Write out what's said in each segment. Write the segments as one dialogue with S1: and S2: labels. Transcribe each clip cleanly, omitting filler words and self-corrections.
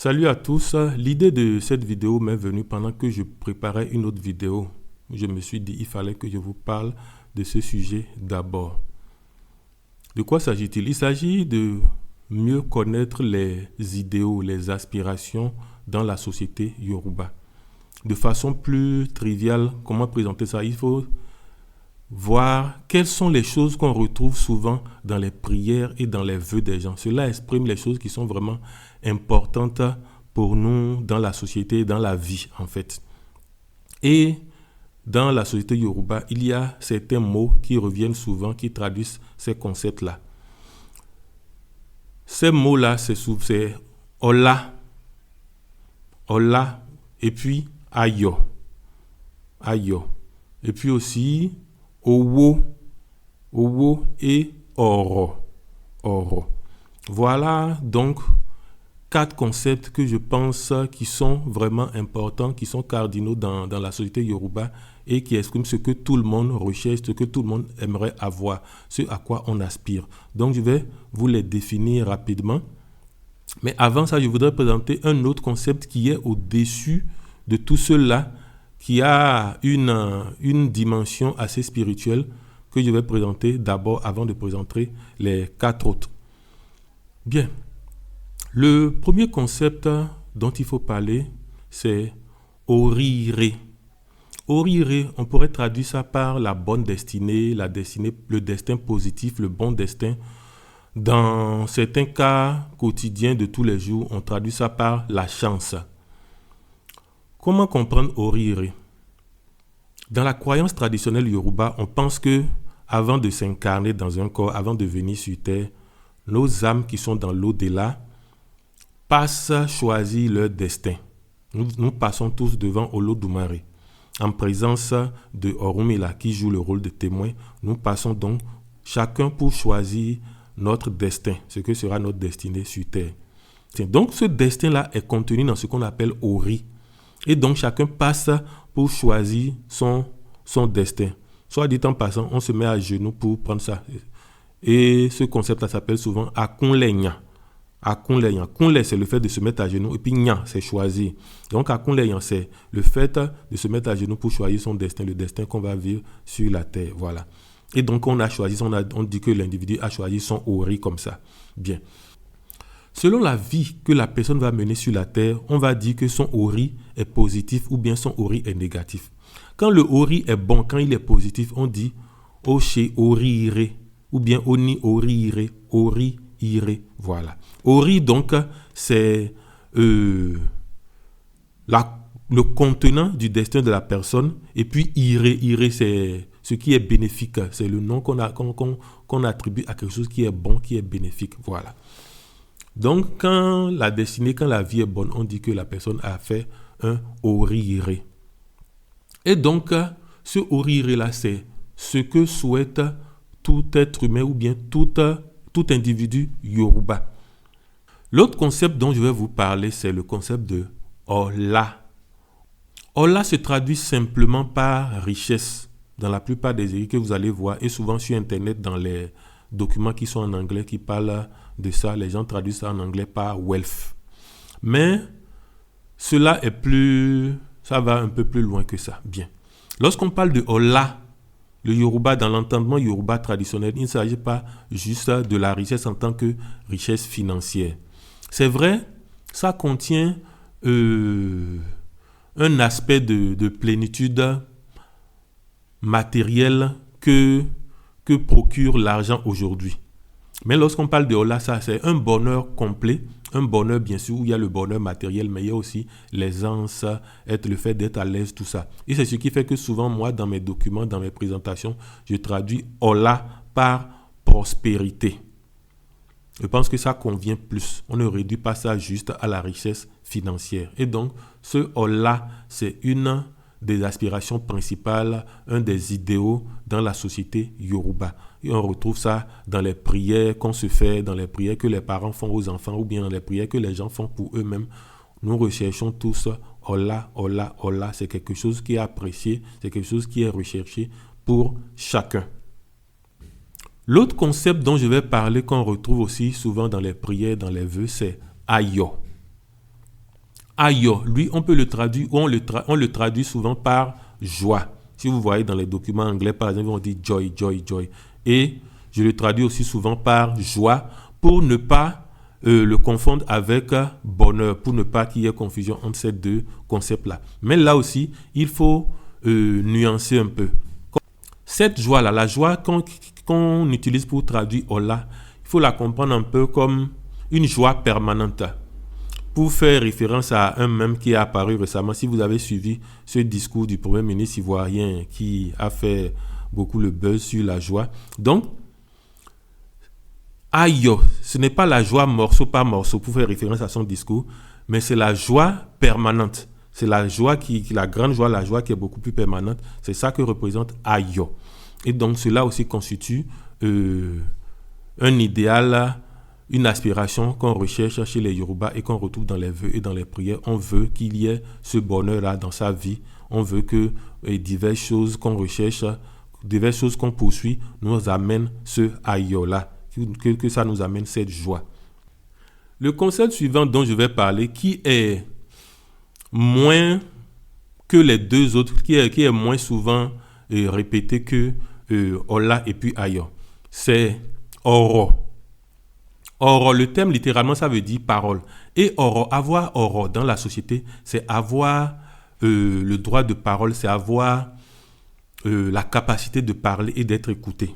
S1: Salut à tous. L'idée de cette vidéo m'est venue pendant que je préparais une autre vidéo. Je me suis dit il fallait que je vous parle de ce sujet d'abord. De quoi s'agit-il? Il s'agit de mieux connaître les idéaux, les aspirations dans la société Yoruba. De façon plus triviale, comment présenter ça? Il faut voir quelles sont les choses qu'on retrouve souvent dans les prières et dans les vœux des gens. Cela exprime les choses qui sont vraiment importantes pour nous dans la société, dans la vie en fait. Et dans la société Yoruba, il y a certains mots qui reviennent souvent, qui traduisent ces concepts-là. Ces mots-là, c'est Ola, Ola, et puis Ayo, Ayo. Et puis aussi Owo, Owo et Oro, Oro. Voilà donc 4 concepts que je pense qui sont vraiment importants, qui sont cardinaux dans la société Yoruba et qui expriment ce que tout le monde recherche, ce que tout le monde aimerait avoir, ce à quoi on aspire. Donc je vais vous les définir rapidement. Mais avant ça, je voudrais présenter un autre concept qui est au-dessus de tout cela, qui a une dimension assez spirituelle que je vais présenter d'abord avant de présenter les 4 autres. Bien. Le premier concept dont il faut parler, c'est Orire. Orire, on pourrait traduire ça par la bonne destinée, la destinée, le destin positif, le bon destin. Dans certains cas quotidiens de tous les jours, on traduit ça par la chance. Comment comprendre Orire? Dans la croyance traditionnelle Yoruba, on pense que avant de s'incarner dans un corps, avant de venir sur terre, nos âmes qui sont dans l'au-delà passent choisir leur destin. Nous passons tous devant Olodumare. En présence de Orunmila qui joue le rôle de témoin, nous passons donc chacun pour choisir notre destin, ce que sera notre destinée sur terre. Donc ce destin-là est contenu dans ce qu'on appelle Ori. Et donc chacun passe pour choisir son destin. Soit dit en passant, on se met à genoux pour prendre ça. Et ce concept-là s'appelle souvent Akunlenya. Akunlenya. Kunle, c'est le fait de se mettre à genoux. Et puis Nya, c'est choisir. Donc Akunlenya, c'est le fait de se mettre à genoux pour choisir son destin, le destin qu'on va vivre sur la terre. Voilà. Et donc on a choisi, on dit que l'individu a choisi son Ori comme ça. Bien. Selon la vie que la personne va mener sur la terre, on va dire que son Ori est positif ou bien son Ori est négatif. Quand le Ori est bon, quand il est positif, on dit Oche Orire ou bien Oni Orire, Ori Ire. Voilà. Ori, donc, c'est le contenant du destin de la personne. Et puis, Ire, c'est ce qui est bénéfique. C'est le nom qu'on attribue à quelque chose qui est bon, qui est bénéfique. Voilà. Donc, quand la destinée, quand la vie est bonne, on dit que la personne a fait un Orire. Et donc, ce Orire-là, c'est ce que souhaite tout être humain ou bien tout individu Yoruba. L'autre concept dont je vais vous parler, c'est le concept de Ola. Ola se traduit simplement par richesse dans la plupart des écrits que vous allez voir et souvent sur Internet dans les documents qui sont en anglais qui parlent de ça. Les gens traduisent ça en anglais par wealth. Mais ça va un peu plus loin que ça. Bien. Lorsqu'on parle de Ola, le Yoruba, dans l'entendement Yoruba traditionnel, il ne s'agit pas juste de la richesse en tant que richesse financière. C'est vrai, ça contient un aspect de plénitude matérielle que procure l'argent aujourd'hui. Mais lorsqu'on parle de Ola, ça c'est un bonheur complet, un bonheur bien sûr où il y a le bonheur matériel, mais il y a aussi l'aisance, le fait d'être à l'aise, tout ça. Et c'est ce qui fait que souvent moi dans mes documents, dans mes présentations, je traduis Ola par prospérité. Je pense que ça convient plus. On ne réduit pas ça juste à la richesse financière. Et donc, ce Ola, c'est une des aspirations principales, un des idéaux dans la société Yoruba. Et on retrouve ça dans les prières qu'on se fait, dans les prières que les parents font aux enfants ou bien dans les prières que les gens font pour eux-mêmes. Nous recherchons tous Ola, Ola, Ola. C'est quelque chose qui est apprécié, c'est quelque chose qui est recherché pour chacun. L'autre concept dont je vais parler, qu'on retrouve aussi souvent dans les prières, dans les vœux, c'est Ayo. Ayo, lui, on peut le traduire, ou on le traduit souvent par joie. Si vous voyez dans les documents anglais, par exemple, on dit joy, joy, joy. Et je le traduis aussi souvent par joie pour ne pas le confondre avec bonheur, pour ne pas qu'il y ait confusion entre ces deux concepts-là. Mais là aussi, il faut nuancer un peu. Cette joie-là, la joie qu'on utilise pour traduire Ola, il faut la comprendre un peu comme une joie permanente. Pour faire référence à un mème qui est apparu récemment, si vous avez suivi ce discours du Premier ministre ivoirien qui a fait beaucoup le buzz sur la joie. Donc, Ayo, ce n'est pas la joie morceau par morceau pour faire référence à son discours, mais c'est la joie permanente. C'est la joie la grande joie, la joie qui est beaucoup plus permanente. C'est ça que représente Ayo. Et donc, cela aussi constitue un idéal, une aspiration qu'on recherche chez les Yoruba et qu'on retrouve dans les vœux et dans les prières. On veut qu'il y ait ce bonheur-là dans sa vie. On veut que diverses choses qu'on recherche, diverses choses qu'on poursuit, nous amènent ce Ayo-là, que ça nous amène cette joie. Le concept suivant dont je vais parler, qui est moins que les deux autres, qui est moins souvent répété que Ola et puis Ayo, c'est Oro. Oro, le terme littéralement ça veut dire parole. Et Oro, avoir Oro dans la société, c'est avoir le droit de parole, c'est avoir la capacité de parler et d'être écouté.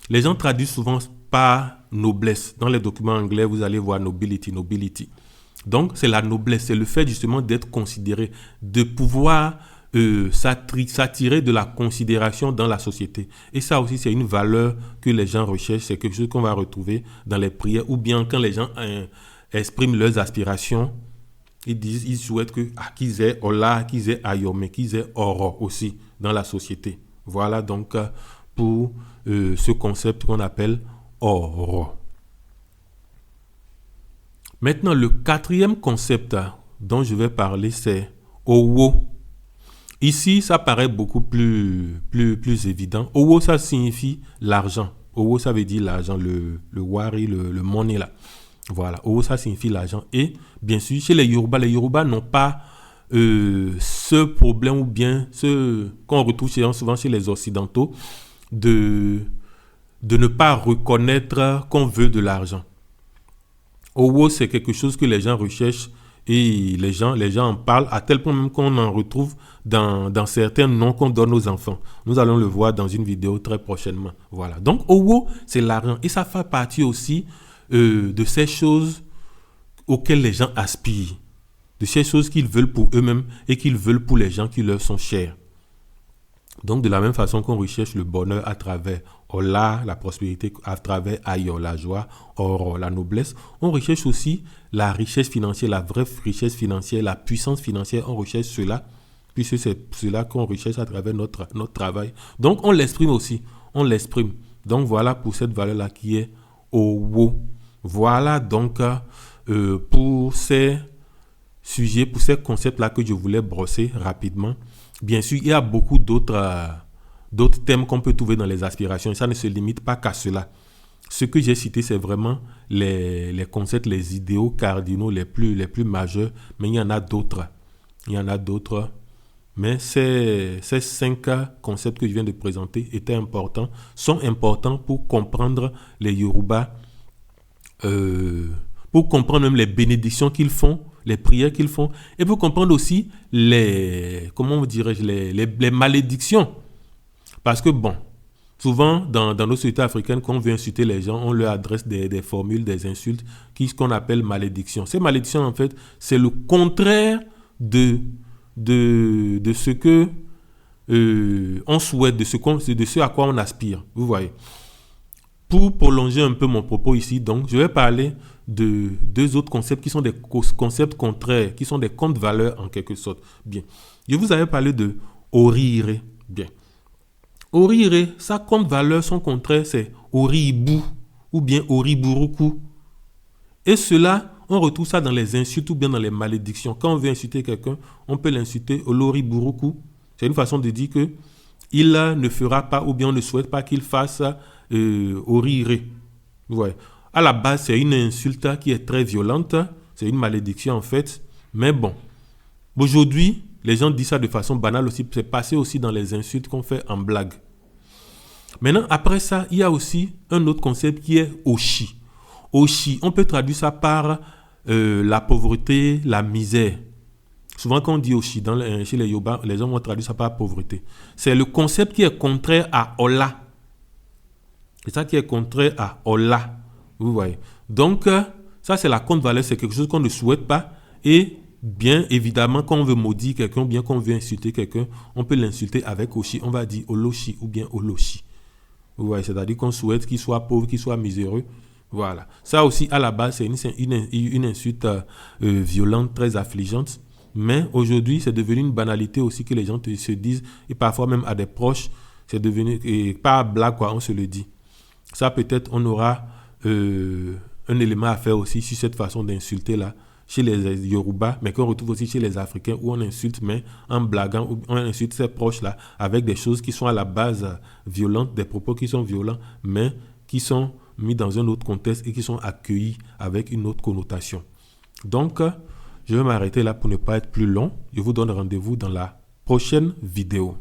S1: Les gens traduisent souvent par noblesse. Dans les documents anglais, vous allez voir nobility, nobility. Donc, c'est la noblesse, c'est le fait justement d'être considéré, de pouvoir s'attirer de la considération dans la société. Et ça aussi, c'est une valeur que les gens recherchent, c'est quelque chose qu'on va retrouver dans les prières, ou bien quand les gens expriment leurs aspirations, ils souhaitent qu'ils aient Ola, qu'ils aient Ayo, mais qu'ils aient Oro aussi dans la société. Voilà donc pour ce concept qu'on appelle Oro. Maintenant, le quatrième concept dont je vais parler, c'est Owo. Ici, ça paraît beaucoup plus évident. Owo, ça signifie l'argent. Owo, ça veut dire l'argent, le wari, le money là. Voilà, Owo, ça signifie l'argent. Et bien sûr, chez les Yoruba n'ont pas ce problème ou bien ce qu'on retrouve souvent chez les Occidentaux de ne pas reconnaître qu'on veut de l'argent. Owo, c'est quelque chose que les gens recherchent et les gens en parlent à tel point même qu'on en retrouve dans certains noms qu'on donne aux enfants. Nous allons le voir dans une vidéo très prochainement. Voilà. Donc, Owo, c'est l'argent. Et ça fait partie aussi de ces choses auxquelles les gens aspirent. De ces choses qu'ils veulent pour eux-mêmes et qu'ils veulent pour les gens qui leur sont chers. Donc, de la même façon qu'on recherche le bonheur à travers Ola, la prospérité, à travers Ayo, la joie, Oro, la noblesse, on recherche aussi la richesse financière, la vraie richesse financière, la puissance financière, on recherche cela, puisque c'est cela qu'on recherche à travers notre travail. Donc, on l'exprime aussi, on l'exprime. Donc, voilà pour cette valeur-là qui est Owo. Voilà donc pour ces sujets, pour ces concepts-là que je voulais brosser rapidement. Bien sûr, il y a beaucoup d'autres thèmes qu'on peut trouver dans les aspirations et ça ne se limite pas qu'à cela. Ce que j'ai cité, c'est vraiment les concepts, les idéaux cardinaux les plus majeurs, mais il y en a d'autres. Mais ces 5 concepts que je viens de présenter sont importants pour comprendre les Yoruba, pour comprendre même les bénédictions qu'ils font, les prières qu'ils font, et pour comprendre aussi les malédictions. Parce que bon, souvent dans nos sociétés africaines, quand on veut insulter les gens, on leur adresse des formules, des insultes, qu'on appelle malédictions. Ces malédictions, en fait, c'est le contraire de ce que on souhaite, de ce à quoi on aspire. Vous voyez. Pour prolonger un peu mon propos ici, donc, je vais parler de 2 autres concepts qui sont des concepts contraires, qui sont des contre-valeurs en quelque sorte. Bien. Je vous avais parlé de orire. Bien. Orire, sa contre-valeur, son contraire, c'est oribu ou bien oriburuku. Et cela, on retrouve ça dans les insultes ou bien dans les malédictions. Quand on veut insulter quelqu'un, on peut l'insulter oloriburuku. C'est une façon de dire que il ne fera pas ou bien on ne souhaite pas qu'il fasse orire. Ouais. À la base, c'est une insulte qui est très violente. C'est une malédiction en fait. Mais bon, Aujourd'hui, les gens disent ça de façon banale aussi. C'est passé aussi dans les insultes qu'on fait en blague. Maintenant, après ça, il y a aussi un autre concept qui est Oshi. Oshi, on peut traduire ça par la pauvreté, la misère. Souvent, quand on dit Oshi chez les Yoruba, les gens vont traduire ça par pauvreté. C'est le concept qui est contraire à Ola. C'est ça qui est contraire à Ola. Vous voyez. Donc, ça, c'est la contre-valeur. C'est quelque chose qu'on ne souhaite pas. Et bien évidemment, quand on veut maudire quelqu'un, ou bien qu'on veut insulter quelqu'un, on peut l'insulter avec Oshi. On va dire Oloshi ou bien Oloshi. Vous voyez, c'est-à-dire qu'on souhaite qu'il soit pauvre, qu'il soit miséreux. Voilà. Ça aussi, à la base, c'est une insulte violente, très affligeante. Mais aujourd'hui, c'est devenu une banalité aussi que les gens se disent, et parfois même à des proches, c'est devenu, et pas blague, quoi, on se le dit. Ça, peut-être, on aura un élément à faire aussi sur cette façon d'insulter-là, chez les Yoruba, mais qu'on retrouve aussi chez les Africains, où on insulte, mais en blaguant, où on insulte ces proches-là, avec des choses qui sont à la base violentes, des propos qui sont violents, mais qui sont mis dans un autre contexte et qui sont accueillis avec une autre connotation. Donc, je vais m'arrêter là pour ne pas être plus long. Je vous donne rendez-vous dans la prochaine vidéo.